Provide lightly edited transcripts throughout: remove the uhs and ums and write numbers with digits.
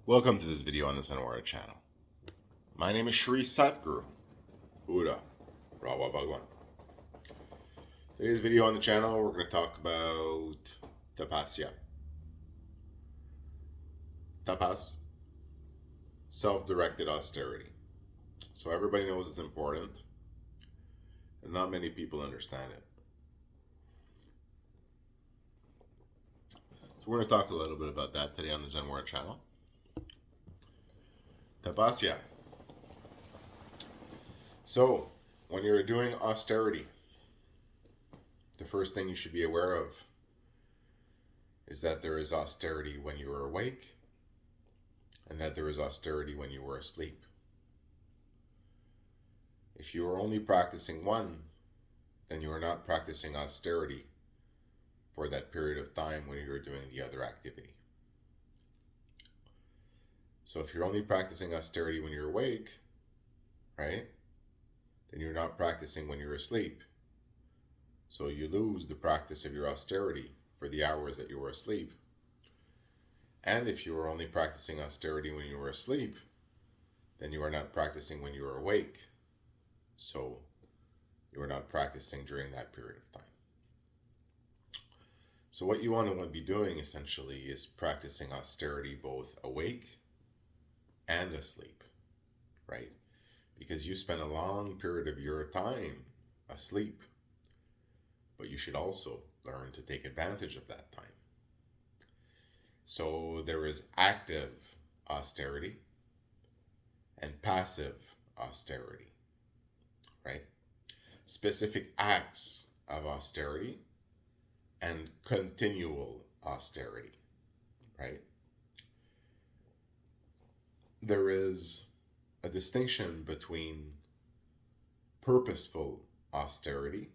Welcome to this video on the Sanwara channel. My name is Shri Satguru, Buddha, Rawa Bhagwan. Today's video on the channel, we're going to talk about Tapasya. Tapas, self-directed austerity. So everybody knows it's important, and not many people understand it. So we're going to talk a little bit about that today on the Sanwara channel. Tapasya. So, when you're doing austerity, the first thing you should be aware of is that there is austerity when you are awake, and that there is austerity when you are asleep. If you are only practicing one, then you are not practicing austerity for that period of time when you're doing the other activity. So if you're only practicing austerity when you're awake, right, then you're not practicing when you're asleep. So you lose the practice of your austerity for the hours that you were asleep. And if you are only practicing austerity when you were asleep, then you are not practicing when you are awake. So you are not practicing during that period of time. So what you want to be doing essentially is practicing austerity both awake and asleep, right? Because you spend a long period of your time asleep, but you should also learn to take advantage of that time. So there is active austerity and passive austerity, right? Specific acts of austerity and continual austerity, right? There is a distinction between purposeful austerity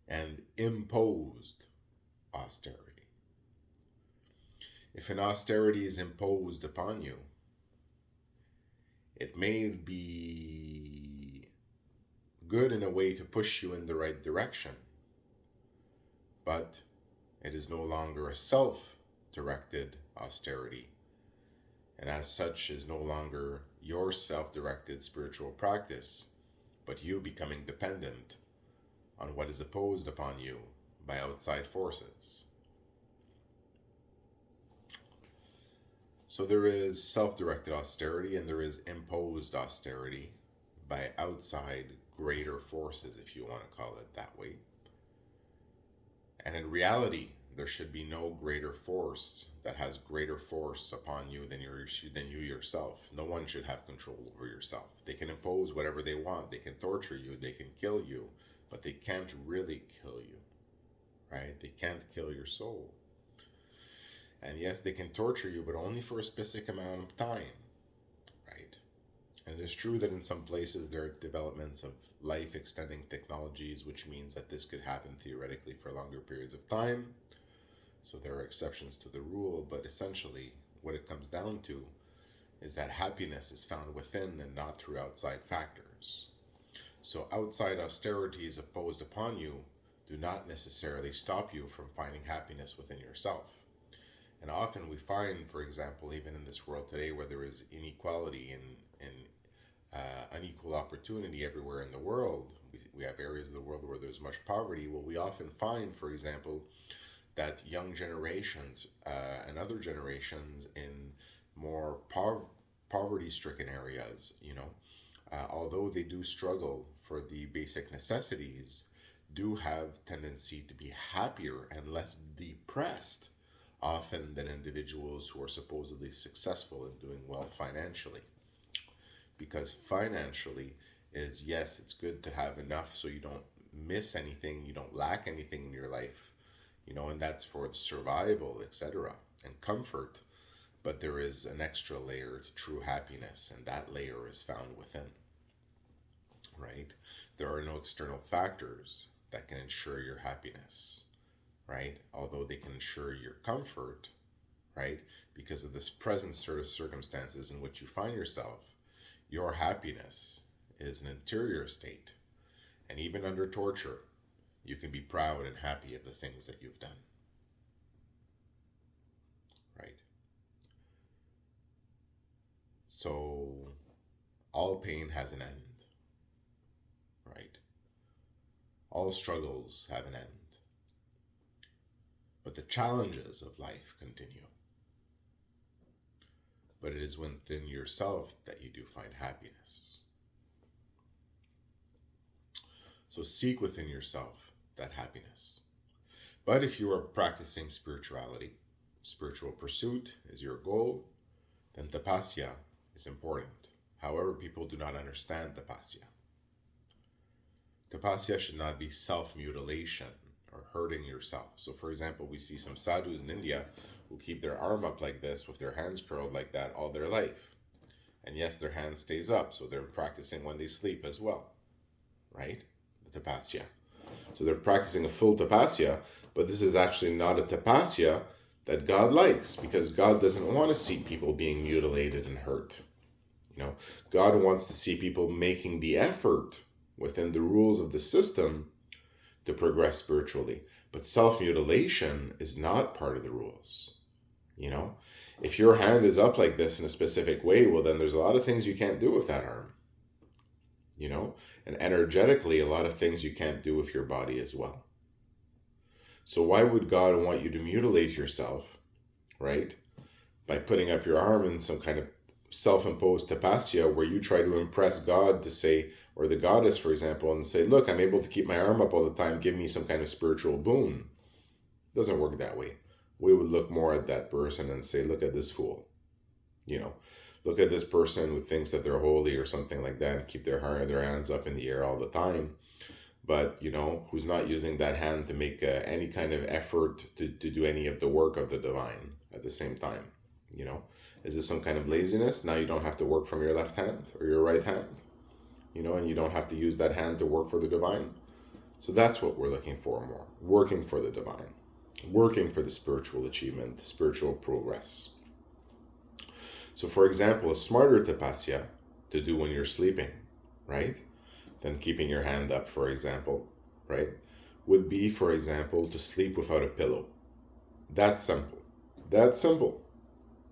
and imposed austerity. If an austerity is imposed upon you, it may be good in a way to push you in the right direction, but it is no longer a self-directed austerity, and as such is no longer your self-directed spiritual practice, but you becoming dependent on what is imposed upon you by outside forces. So there is self-directed austerity and there is imposed austerity by outside greater forces, if you want to call it that way. And in reality, there should be no greater force that has greater force upon you than you yourself. No one should have control over yourself. They can impose whatever they want. They can torture you. They can kill you. But they can't really kill you, right? They can't kill your soul. And yes, they can torture you, but only for a specific amount of time, right? And it is true that in some places there are developments of life-extending technologies, which means that this could happen theoretically for longer periods of time. So there are exceptions to the rule, but essentially what it comes down to is that happiness is found within and not through outside factors. So outside austerities imposed upon you do not necessarily stop you from finding happiness within yourself. And often we find, for example, even in this world today where there is inequality and unequal opportunity everywhere in the world, we have areas of the world where there's much poverty. Well, we often find, for example, that young generations and other generations in more poverty-stricken areas, although they do struggle for the basic necessities, do have tendency to be happier and less depressed often than individuals who are supposedly successful in doing well financially. Because financially is, yes, it's good to have enough so you don't miss anything, you don't lack anything in your life, and that's for survival, etc., and comfort. But there is an extra layer to true happiness, and that layer is found within, right? There are no external factors that can ensure your happiness, right? Although they can ensure your comfort, right? Because of this present sort of circumstances in which you find yourself, your happiness is an interior state. And even under torture, you can be proud and happy of the things that you've done, right? So all pain has an end, right? All struggles have an end. But the challenges of life continue. But it is within yourself that you do find happiness. So seek within yourself that happiness. But if you are practicing spirituality, spiritual pursuit is your goal, then tapasya is important. However, people do not understand tapasya. Tapasya should not be self-mutilation or hurting yourself. So for example, we see some sadhus in India who keep their arm up like this with their hands curled like that all their life. And yes, their hand stays up, so they're practicing when they sleep as well, right? The tapasya. So they're practicing a full tapasya, but this is actually not a tapasya that God likes, because God doesn't want to see people being mutilated and hurt. God wants to see people making the effort within the rules of the system to progress spiritually. But self-mutilation is not part of the rules. If your hand is up like this in a specific way, well, then there's a lot of things you can't do with that arm. And energetically, a lot of things you can't do with your body as well. So why would God want you to mutilate yourself, right? By putting up your arm in some kind of self-imposed tapasya where you try to impress God to say, or the goddess, for example, and say, look, I'm able to keep my arm up all the time, give me some kind of spiritual boon. It doesn't work that way. We would look more at that person and say, look at this fool. Look at this person who thinks that they're holy or something like that and keep their hands up in the air all the time. But, who's not using that hand to make any kind of effort to do any of the work of the divine at the same time. Is this some kind of laziness? Now you don't have to work from your left hand or your right hand, and you don't have to use that hand to work for the divine. So that's what we're looking for more, working for the divine, working for the spiritual achievement, the spiritual progress. So for example, a smarter tapasya to do when you're sleeping, right? Than keeping your hand up, for example, right? Would be, for example, to sleep without a pillow. That's simple. That's simple.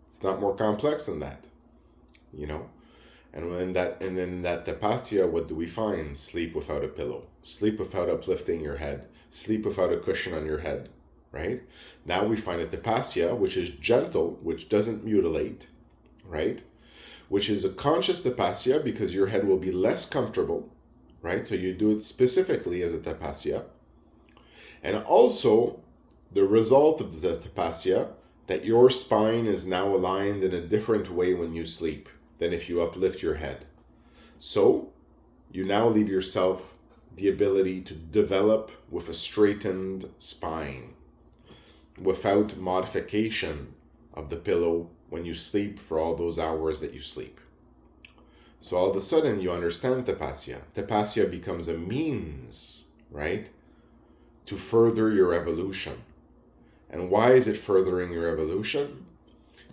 It's not more complex than that, And in that tapasya, what do we find? Sleep without a pillow. Sleep without uplifting your head. Sleep without a cushion on your head, right? Now we find a tapasya, which is gentle, which doesn't mutilate, right? Which is a conscious tapasya because your head will be less comfortable, right? So you do it specifically as a tapasya. And also, the result of the tapasya, that your spine is now aligned in a different way when you sleep than if you uplift your head. So, you now leave yourself the ability to develop with a straightened spine without modification of the pillow when you sleep for all those hours that you sleep. So all of a sudden you understand tapasya. Tapasya becomes a means, right, to further your evolution. And why is it furthering your evolution?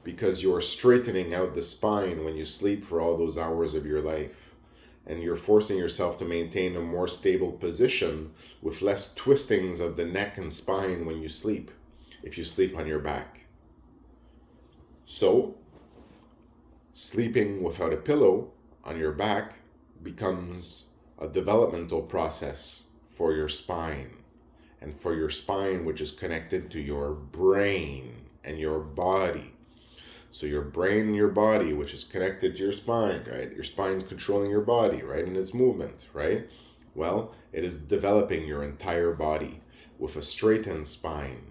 Because you're straightening out the spine when you sleep for all those hours of your life. And you're forcing yourself to maintain a more stable position with less twistings of the neck and spine when you sleep, if you sleep on your back. So, sleeping without a pillow on your back becomes a developmental process for your spine. And for your spine, which is connected to your brain and your body. So your brain and your body, which is connected to your spine, right? Your spine's controlling your body, right? And its movement, right? Well, it is developing your entire body with a straightened spine.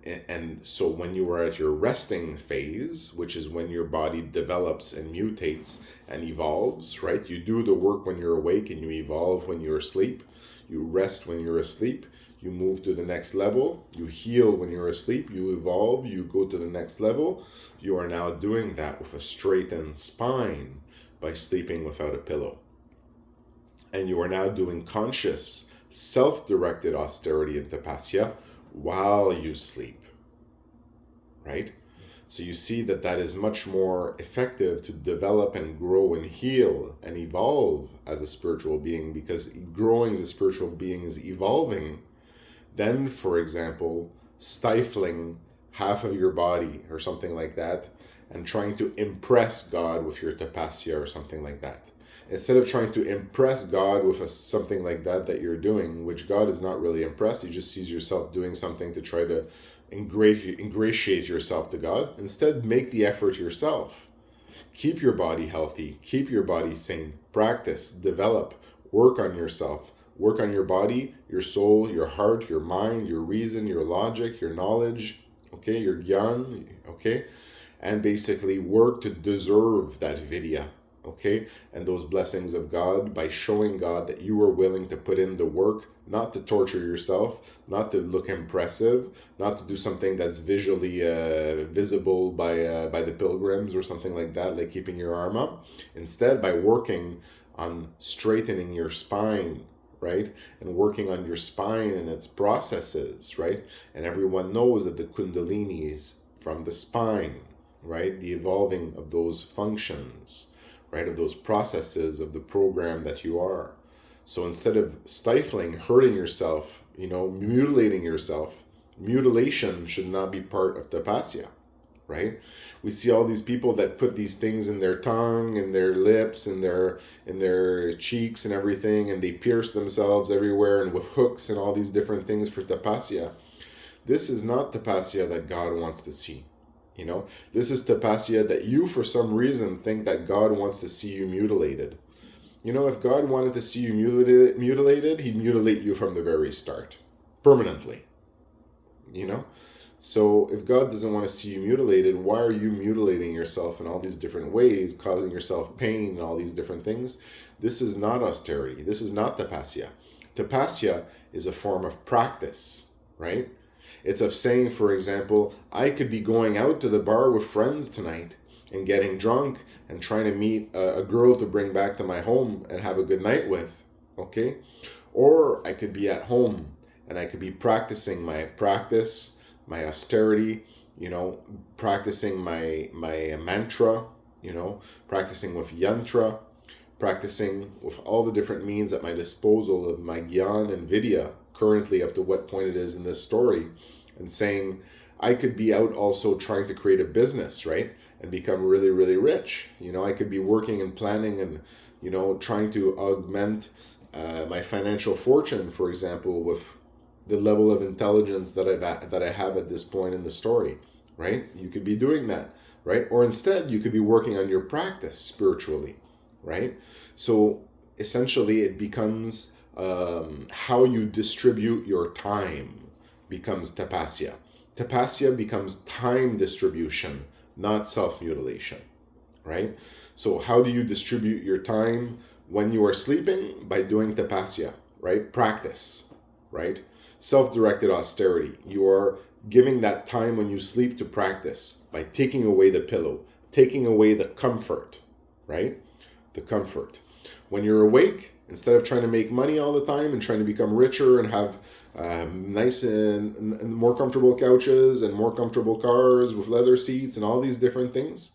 And so when you are at your resting phase, which is when your body develops and mutates and evolves, right? You do the work when you're awake and you evolve when you're asleep. You rest when you're asleep. You move to the next level. You heal when you're asleep. You evolve. You go to the next level. You are now doing that with a straightened spine by sleeping without a pillow. And you are now doing conscious, self-directed austerity and tapasya while you sleep, right? So you see that that is much more effective to develop and grow and heal and evolve as a spiritual being, because growing as a spiritual being is evolving. Then, for example, stifling half of your body or something like that and trying to impress God with your tapasya or something like that. Instead of trying to impress God with something like that you're doing, which God is not really impressed, he just sees yourself doing something to try to ingratiate yourself to God. Instead, make the effort yourself. Keep your body healthy, keep your body sane, practice, develop, work on yourself, work on your body, your soul, your heart, your mind, your reason, your logic, your knowledge, okay, your gyan, okay, and basically work to deserve that vidya, okay, and those blessings of God by showing God that you are willing to put in the work, not to torture yourself, not to look impressive, not to do something that's visually visible by the pilgrims or something like that, like keeping your arm up. Instead, by working on straightening your spine, right, and working on your spine and its processes, right, and everyone knows that the kundalini is from the spine, right, the evolving of those functions, right, of those processes of the program that you are. So instead of stifling, hurting yourself, mutilating yourself, mutilation should not be part of tapasya, right? We see all these people that put these things in their tongue and their lips and their cheeks and everything, and they pierce themselves everywhere and with hooks and all these different things for tapasya. This is not tapasya that God wants to see. This is tapasya that you, for some reason, think that God wants to see you mutilated. If God wanted to see you mutilated, he'd mutilate you from the very start, permanently. So if God doesn't want to see you mutilated, why are you mutilating yourself in all these different ways, causing yourself pain and all these different things? This is not austerity. This is not tapasya. Tapasya is a form of practice, right? It's of saying, for example, I could be going out to the bar with friends tonight and getting drunk and trying to meet a girl to bring back to my home and have a good night with, okay? Or I could be at home and I could be practicing my practice, my austerity, practicing my mantra, practicing with yantra, practicing with all the different means at my disposal of my gyan and vidya, currently up to what point it is in this story, and saying, I could be out also trying to create a business, right? And become really, really rich. I could be working and planning and, trying to augment my financial fortune, for example, with the level of intelligence that I have at this point in the story, right? You could be doing that, right? Or instead, you could be working on your practice spiritually, right? So essentially, it becomes how you distribute your time becomes tapasya. Tapasya becomes time distribution, not self-mutilation, right? So how do you distribute your time when you are sleeping? By doing tapasya, right? Practice, right? Self-directed austerity. You are giving that time when you sleep to practice by taking away the pillow, taking away the comfort, right? The comfort. When you're awake, instead of trying to make money all the time and trying to become richer and have nice and more comfortable couches and more comfortable cars with leather seats and all these different things,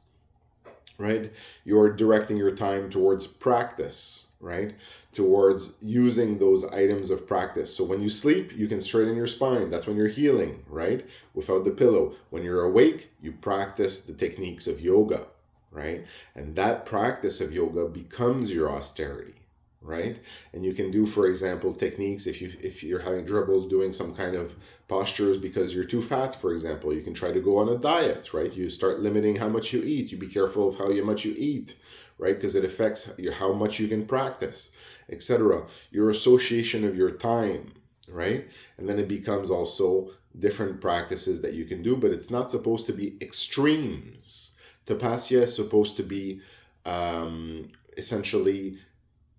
right? You're directing your time towards practice, right? Towards using those items of practice. So when you sleep, you can straighten your spine. That's when you're healing, right? Without the pillow. When you're awake, you practice the techniques of yoga, right? And that practice of yoga becomes your austerity, right? And you can do, for example, techniques if you're having troubles doing some kind of postures because you're too fat, for example. You can try to go on a diet, right? You start limiting how much you eat. You be careful of how much you eat, right? Because it affects how much you can practice, etc. Your association of your time, right? And then it becomes also different practices that you can do, but it's not supposed to be extremes. Tapasya is supposed to be essentially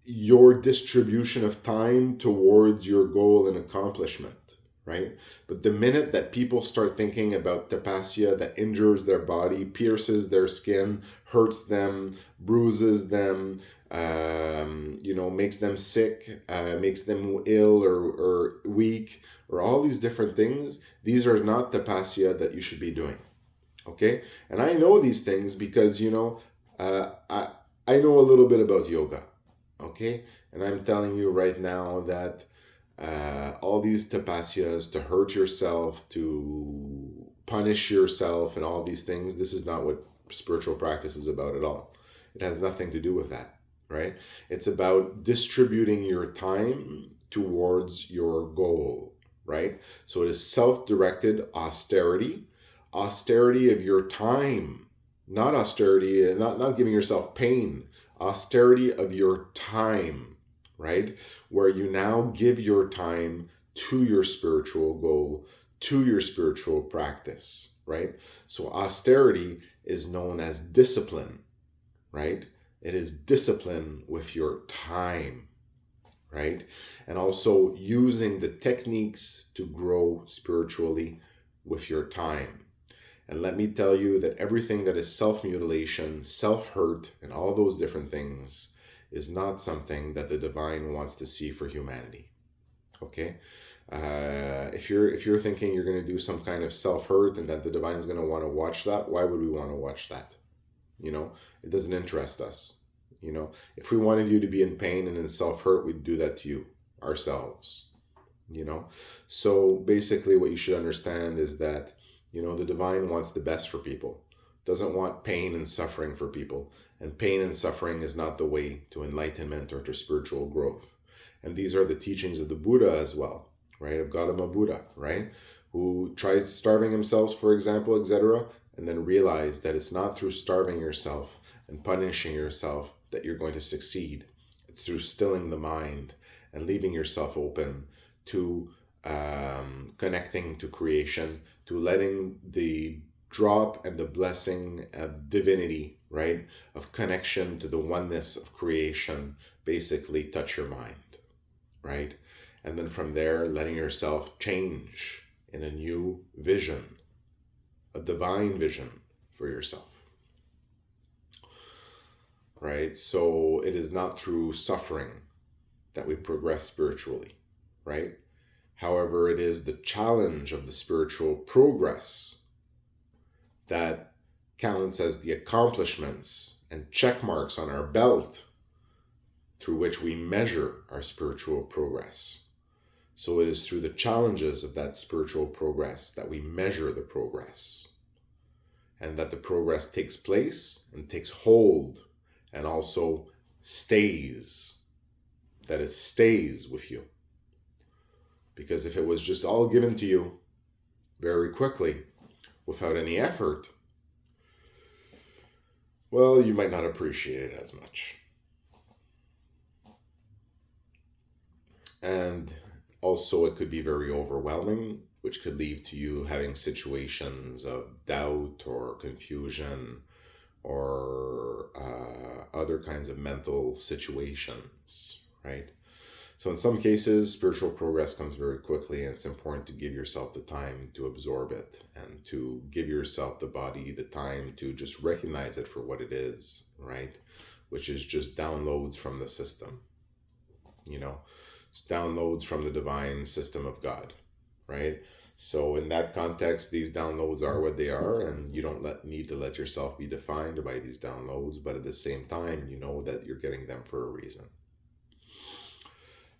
your distribution of time towards your goal and accomplishment, right? But the minute that people start thinking about tapasya that injures their body, pierces their skin, hurts them, bruises them, makes them sick, makes them ill or weak, or all these different things, these are not tapasya that you should be doing, okay? And I know these things because, I know a little bit about yoga. Okay, and I'm telling you right now that all these tapasyas to hurt yourself, to punish yourself, and all these things, this is not what spiritual practice is about at all. It has nothing to do with that, right? It's about distributing your time towards your goal, right? So it is self-directed austerity, austerity of your time, not austerity, not giving yourself pain, austerity of your time, right? Where you now give your time to your spiritual goal, to your spiritual practice, right? So austerity is known as discipline, right? It is discipline with your time, right? And also using the techniques to grow spiritually with your time. And let me tell you that everything that is self-mutilation, self-hurt, and all those different things is not something that the divine wants to see for humanity. Okay? If you're thinking you're going to do some kind of self-hurt and that the divine's going to want to watch that, why would we want to watch that? It doesn't interest us. If we wanted you to be in pain and in self-hurt, we'd do that to you ourselves. So basically what you should understand is that the divine wants the best for people, doesn't want pain and suffering for people. And pain and suffering is not the way to enlightenment or to spiritual growth. And these are the teachings of the Buddha as well, right? Of Gautama Buddha, right? Who tried starving himself, for example, etc., and then realized that it's not through starving yourself and punishing yourself that you're going to succeed. It's through stilling the mind and leaving yourself open to connecting to creation, to letting the drop and the blessing of divinity, right, of connection to the oneness of creation, basically touch your mind, right? And then from there, letting yourself change in a new vision, a divine vision for yourself, right? So it is not through suffering that we progress spiritually, right? However, it is the challenge of the spiritual progress that counts as the accomplishments and check marks on our belt through which we measure our spiritual progress. So it is through the challenges of that spiritual progress that we measure the progress, and that the progress takes place and takes hold and also stays, that it stays with you. Because if it was just all given to you very quickly without any effort, well, you might not appreciate it as much. And also it could be very overwhelming, which could lead to you having situations of doubt or confusion or other kinds of mental situations, right? So in some cases, spiritual progress comes very quickly, and it's important to give yourself the time to absorb it and to give yourself, the body, the time to just recognize it for what it is, right? Which is just downloads from the system, It's downloads from the divine system of God, right? So in that context, these downloads are what they are, and you don't need to let yourself be defined by these downloads, but at the same time, you know that you're getting them for a reason.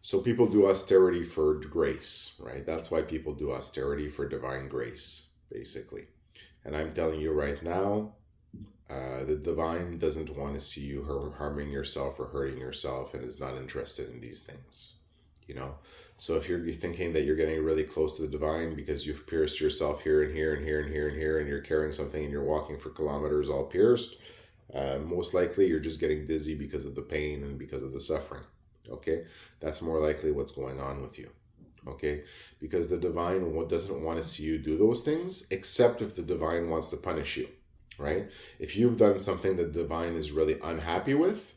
So people do austerity for grace, right? That's why people do austerity, for divine grace, basically. And I'm telling you right now, the divine doesn't want to see you harming yourself or hurting yourself, and is not interested in these things, So if you're thinking that you're getting really close to the divine because you've pierced yourself here and here and here and here and here, and you're carrying something and you're walking for kilometers all pierced, most likely you're just getting dizzy because of the pain and because of the suffering. Okay, that's more likely what's going on with you. Okay, because the divine doesn't want to see you do those things, except if the divine wants to punish you, right? If you've done something that the divine is really unhappy with,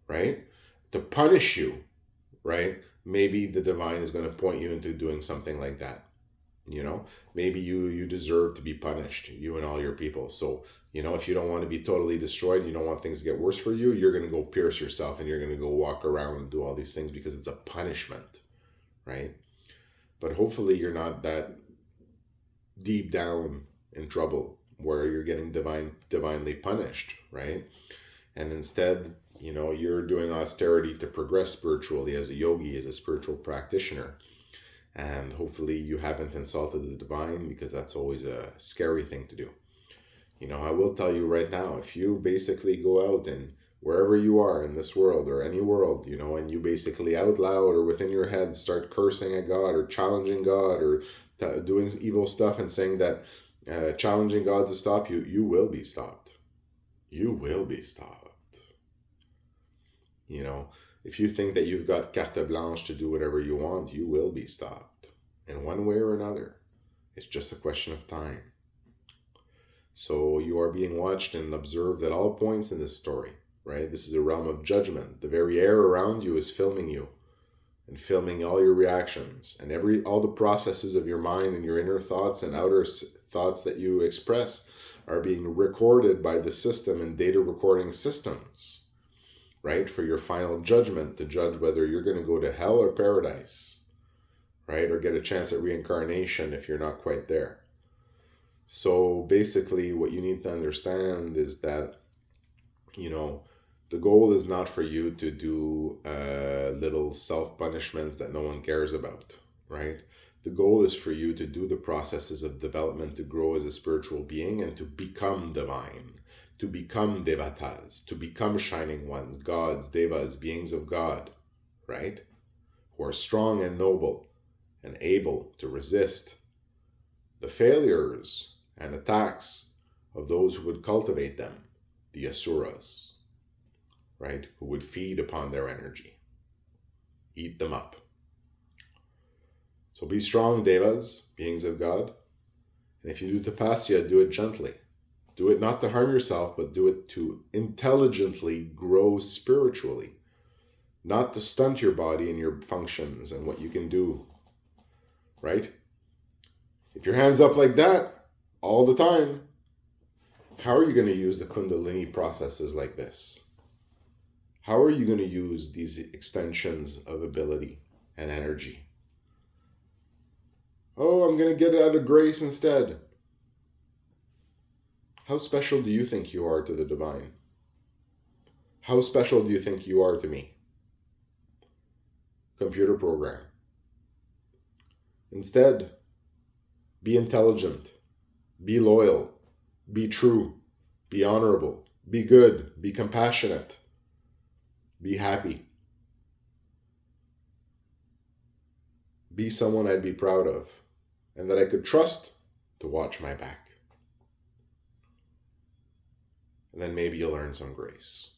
right, to punish you, right, maybe the divine is going to point you into doing something like that. Maybe you deserve to be punished, you and all your people. So, if you don't want to be totally destroyed, you don't want things to get worse for you, you're going to go pierce yourself and you're going to go walk around and do all these things because it's a punishment, right? But hopefully you're not that deep down in trouble where you're getting divinely punished, right? And instead, you're doing austerity to progress spiritually as a yogi, as a spiritual practitioner. And hopefully you haven't insulted the divine, because that's always a scary thing to do. I will tell you right now, if you basically go out and wherever you are in this world or any world, and you basically out loud or within your head start cursing at God or challenging God or doing evil stuff and saying that, challenging God to stop you, you will be stopped. You will be stopped. If you think that you've got carte blanche to do whatever you want, you will be stopped in one way or another. It's just a question of time. So you are being watched and observed at all points in this story, right? This is a realm of judgment. The very air around you is filming you and filming all your reactions and all the processes of your mind and your inner thoughts and outer thoughts that you express are being recorded by the system and data recording systems, right? For your final judgment, to judge whether you're going to go to hell or paradise, right? Or get a chance at reincarnation if you're not quite there. So basically what you need to understand is that, the goal is not for you to do little self-punishments that no one cares about, right? The goal is for you to do the processes of development to grow as a spiritual being and to become divine, to become devatas, to become shining ones, gods, devas, beings of God, right? Who are strong and noble and able to resist the failures and attacks of those who would cultivate them, the asuras, right? Who would feed upon their energy, eat them up. So be strong, devas, beings of God. And if you do tapasya, do it gently. Do it not to harm yourself, but do it to intelligently grow spiritually, not to stunt your body and your functions and what you can do, right? If your hand's up like that all the time, how are you going to use the Kundalini processes like this? How are you going to use these extensions of ability and energy? Oh, I'm going to get it out of grace instead. How special do you think you are to the divine? How special do you think you are to me? Computer program. Instead, be intelligent, be loyal, be true, be honorable, be good, be compassionate, be happy. Be someone I'd be proud of and that I could trust to watch my back. And then maybe you'll earn some grace.